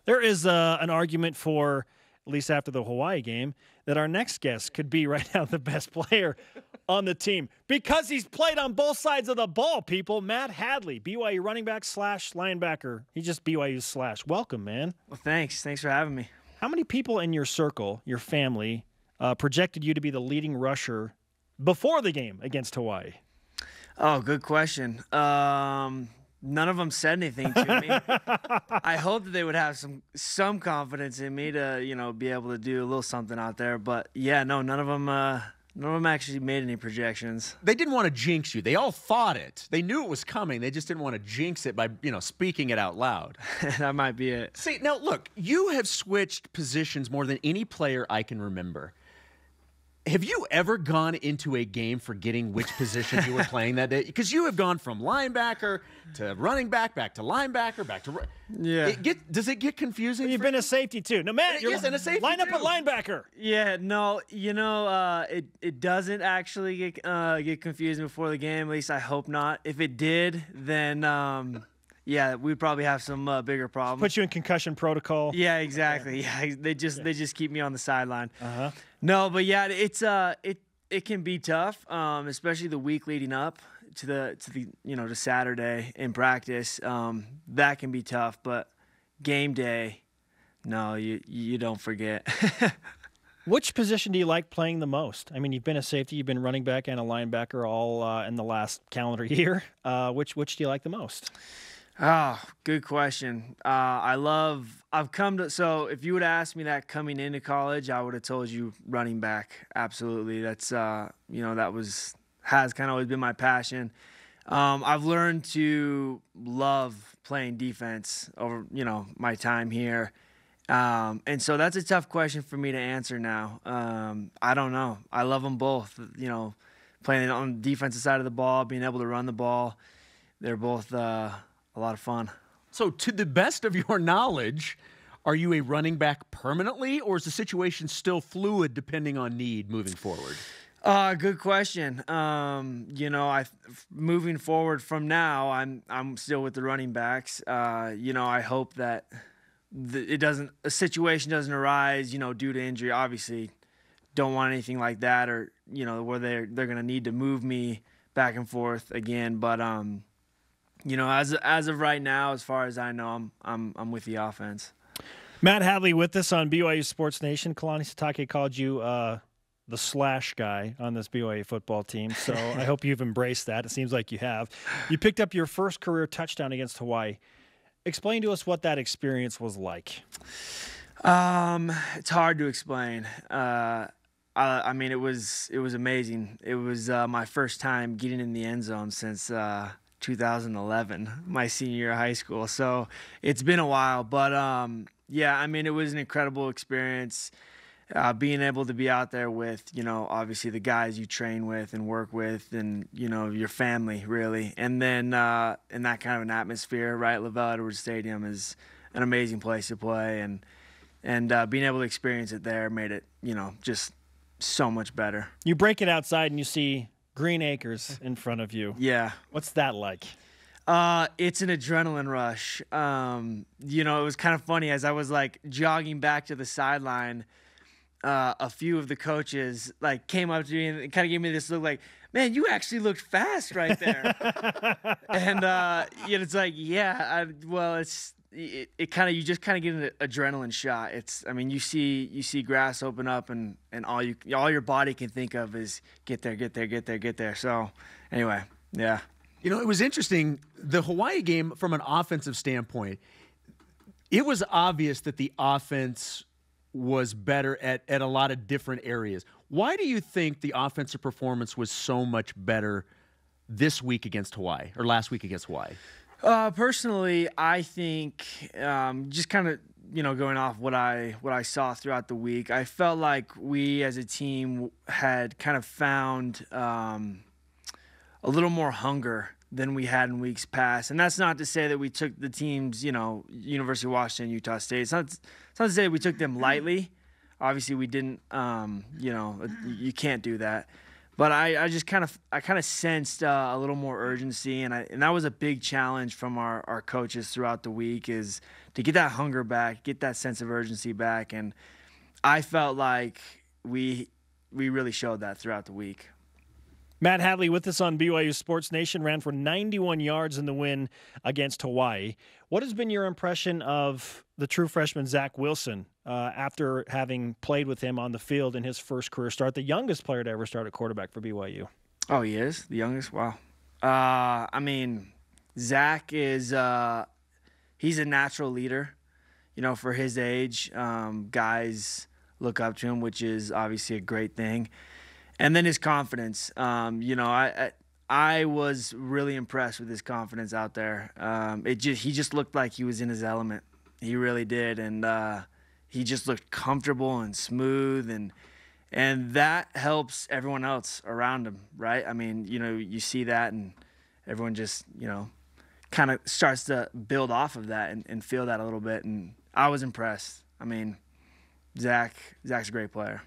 There is an argument for, at least after the Hawaii game, that our next guest could be right now the best player on the team because he's played on both sides of the ball, people. Matt Hadley, BYU running back / linebacker. He's just BYU's /. Welcome, man. Well, thanks. Thanks for having me. How many people in your circle, your family, projected you to be the leading rusher before the game against Hawaii? Oh, good question. None of them said anything to me. I hope that they would have some confidence in me to, be able to do a little something out there. But yeah, no, none of them actually made any projections. They didn't want to jinx you. They all thought it. They knew it was coming. They just didn't want to jinx it by, speaking it out loud. That might be it. See, now look, you have switched positions more than any player I can remember. Have you ever gone into a game forgetting which position you were playing that day? Because you have gone from linebacker to running back to linebacker, back to yeah. Does it get confusing? You've been a safety too. No, Matt, you're a safety line up too. at linebacker. Yeah, no, it doesn't actually get confusing before the game. At least I hope not. If it did, then yeah, we'd probably have some bigger problems. Put you in concussion protocol. Yeah, exactly. Yeah, they just keep me on the sideline. Uh-huh. No, but yeah, it can be tough, especially the week leading up to to Saturday in practice. That can be tough, but game day, no, you don't forget. Which position do you like playing the most? I mean, you've been a safety, you've been running back and a linebacker all in the last calendar year. Which do you like the most? Oh, good question. So if you would ask me that coming into college, I would have told you running back. Absolutely. That's, has kind of always been my passion. I've learned to love playing defense over, my time here. And so that's a tough question for me to answer now. I don't know. I love them both, playing on the defensive side of the ball, being able to run the ball. They're both, a lot of fun. So to the best of your knowledge, are you a running back permanently, or is the situation still fluid depending on need moving forward? Good question. Moving forward from now, I'm still with the running backs. I hope that a situation doesn't arise, due to injury. Obviously, don't want anything like that, or where they're going to need to move me back and forth again. But as of right now, as far as I know, I'm with the offense. Matt Hadley with us on BYU Sports Nation. Kalani Sitake called you the / guy on this BYU football team, so I hope you've embraced that. It seems like you have. You picked up your first career touchdown against Hawaii. Explain to us what that experience was like. It's hard to explain. I mean, it was amazing. It was my first time getting in the end zone since 2011, my senior year of high school. So it's been a while, but yeah, I mean, it was an incredible experience. Being able to be out there with, obviously the guys you train with and work with, and, your family, really. And then in that kind of an atmosphere, right, LaVell Edwards Stadium is an amazing place to play. And being able to experience it there made it, just so mumuch better. You break it outside and you see green acres in front of you. Yeah. What's that like? It's an adrenaline rush. It was kind of funny as I was jogging back to the sideline. A few of the coaches came up to me and kind of gave me this look like, man, you actually looked fast right there. And it's you just kind of get an adrenaline shot. You see grass open up and all your body can think of is get there. So anyway, yeah. It was interesting. The Hawaii game, from an offensive standpoint, it was obvious that the offense was better at a lot of different areas. Why do you think the offensive performance was so much better this week against Hawaii, or last week against Hawaii? Personally, I think just kind of going off what I saw throughout the week, I felt like we as a team had kind of found a little more hunger than we had in weeks past. And that's not to say that we took the teams, University of Washington, Utah State. It's not to say that we took them lightly. Obviously, we didn't, you can't do that. But I just kind of sensed a little more urgency, and that was a big challenge from our coaches throughout the week, is to get that hunger back, get that sense of urgency back, and I felt like we really showed that throughout the week. Matt Hadley with us on BYU Sports Nation, ran for 91 yards in the win against Hawaii. What has been your impression of the true freshman Zach Wilson after having played with him on the field in his first career start, the youngest player to ever start at quarterback for BYU? Oh, he is? The youngest? Wow. I mean, Zach is he's a natural leader. You know, for his age, guys look up to him, which is obviously a great thing. And then his confidence. You know, I was really impressed with his confidence out there. He just looked like he was in his element. He really did, and he just looked comfortable and smooth, and that helps everyone else around him, right? I mean, you know, you see that, and everyone just, you know, kind of starts to build off of that and feel that a little bit. And I was impressed. I mean, Zach's a great player.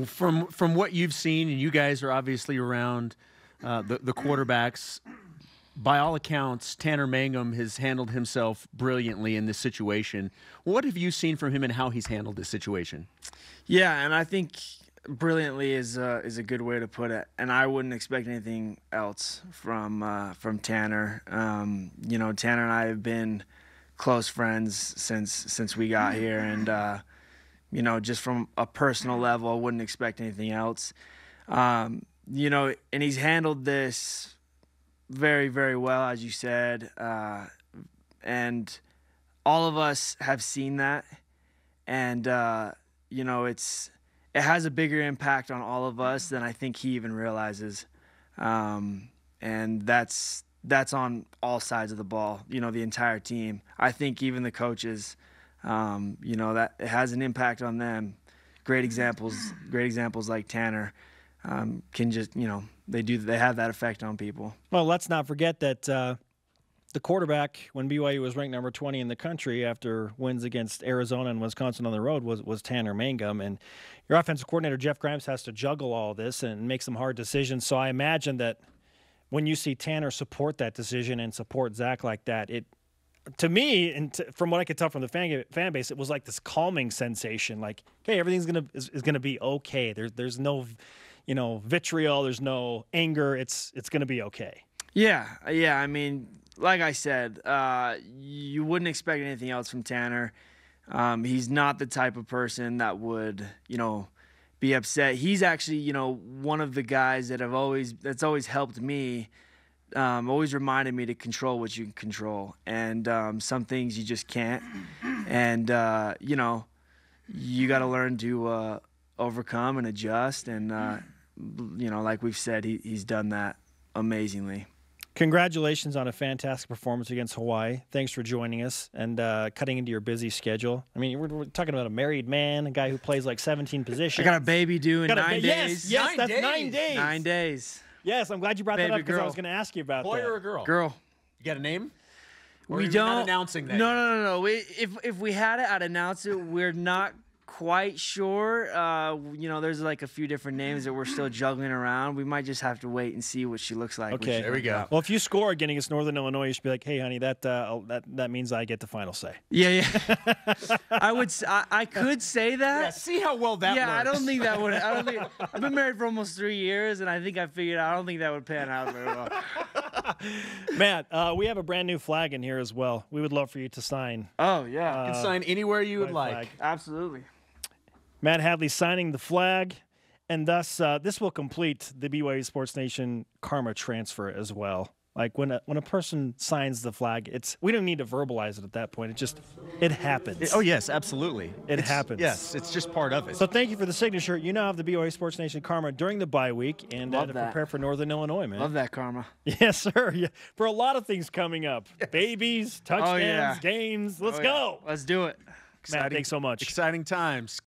From what you've seen, and you guys are obviously around the quarterbacks, by all accounts, Tanner Mangum has handled himself brilliantly in this situation. What have you seen from him and how he's handled this situation? Yeah, and I think brilliantly is a good way to put it. And I wouldn't expect anything else from Tanner. You know, Tanner and I have been close friends since we got here, and you know, just from a personal level, I wouldn't expect anything else. You know, and he's handled this very, very well, as you said. And all of us have seen that. And, you know, it has a bigger impact on all of us than I think he even realizes. And that's on all sides of the ball, you know, the entire team. I think even the coaches, you know, that it has an impact on them. Great examples like Tanner can just, you know, they have that effect on people. Well, let's not forget that the quarterback, when BYU was ranked number 20 in the country after wins against Arizona and Wisconsin on the road, was Tanner Mangum. And your offensive coordinator, Jeff Grimes, has to juggle all this and make some hard decisions. So I imagine that when you see Tanner support that decision and support Zach like that, to me, and from what I could tell from the fan base, it was like this calming sensation. Like, okay, everything's gonna be okay. There's no, you know, vitriol. There's no anger. It's gonna be okay. Yeah. I mean, like I said, you wouldn't expect anything else from Tanner. He's not the type of person that would, you know, be upset. He's actually, you know, one of the guys that's always helped me. Always reminded me to control what you can control, and some things you just can't. And you know, you got to learn to overcome and adjust. And you know, like we've said, he's done that amazingly. Congratulations on a fantastic performance against Hawaii. Thanks for joining us and cutting into your busy schedule. I mean, we're talking about a married man, a guy who plays like 17 positions. I got a baby due in 9 days. Yes, that's 9 days. 9 days. Yes, I'm glad you brought that up because I was going to ask you about that. Boy or a girl? Girl. You got a name? Or We you're don't. not announcing that. No. If we had it, I'd announce it. We're not quite sure. You know, there's like a few different names that we're still juggling around. We might just have to wait and see what she looks like. Okay, there we go. Well, if you score again against Northern Illinois, you should be like, "Hey, honey, that means I get the final say." Yeah. I could say that. Yeah, see how well that works. I don't think that would. I've been married for almost 3 years, and I think I figured out. I don't think that would pan out very well. Matt, we have a brand new flag in here as well. We would love for you to sign. Oh yeah. You can sign anywhere you would like. flag. Absolutely. Matt Hadley signing the flag, and thus this will complete the BYU Sports Nation karma transfer as well. Like when a person signs the flag, we don't need to verbalize it at that point. It happens. Oh yes, absolutely. It happens. Yes, it's just part of it. So thank you for the signature. You now have the BYU Sports Nation karma during the bye week and to prepare for Northern Illinois, man. Love that karma. Yes, sir. Yeah. For a lot of things coming up. Yes. Babies, touchdowns, games. Let's go. Let's do it. Matt, thanks so much. Exciting times.